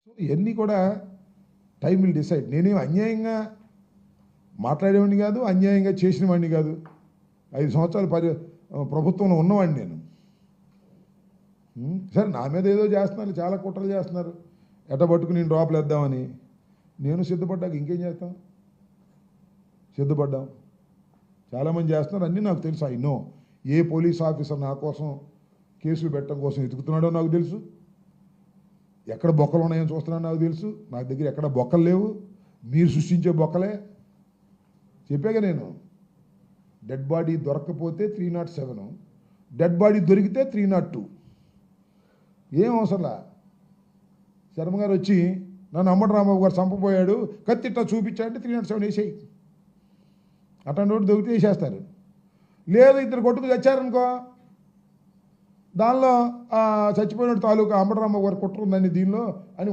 So ఇవన్నీ కూడా time will decide. నేనేం అన్యాయంగా మాట్లాడేవాడిని కాదు, అన్యాయంగా చేసిన వాడిని కాదు. 5 సంవత్సరాలు ప్రభుత్వంలో ఉన్నవాడిని నేను. సరే నా మీద ఏదో చేస్తున్నారు, చాలా కుట్రలు చేస్తున్నారు, ఎట్టబట్టుకుని నేను లోపలేద్దామని. నేను సిద్ధపడ్డాక ఇంకేం చేస్తాం? సిద్ధపడ్డాం. చాలామంది చేస్తున్నారు, అన్నీ నాకు తెలుసు. I know A police officer నా కోసం కేసులు పెట్టడం కోసం వెతుకుతున్నాడో నాకు తెలుసు. ఎక్కడ బొక్కలు ఉన్నాయని చూస్తున్నాడో నాకు తెలుసు. నా దగ్గర ఎక్కడ బొక్కలు లేవు, మీరు సృష్టించే బొక్కలే. చెప్పాక నేను డెడ్ బాడీ దొరకకపోతే 307, డెడ్ బాడీ దొరికితే 302. ఏం అవసరంలా. శర్మ గారు వచ్చి నన్ను అంబటి రాంబాబు గారు చంపబోయాడు, కత్తిట్టా చూపించాడంటే 307 వేసేయి. అట్లాంటి వాడు దొరికితే వేసేస్తారు. లేదు ఇద్దరు కొట్టుకు చచ్చారనుకో, దానిలో చచ్చిపోయిన తాలూకా అంబటి రాంబాబు గారు కుట్ర ఉందని దీనిలో అని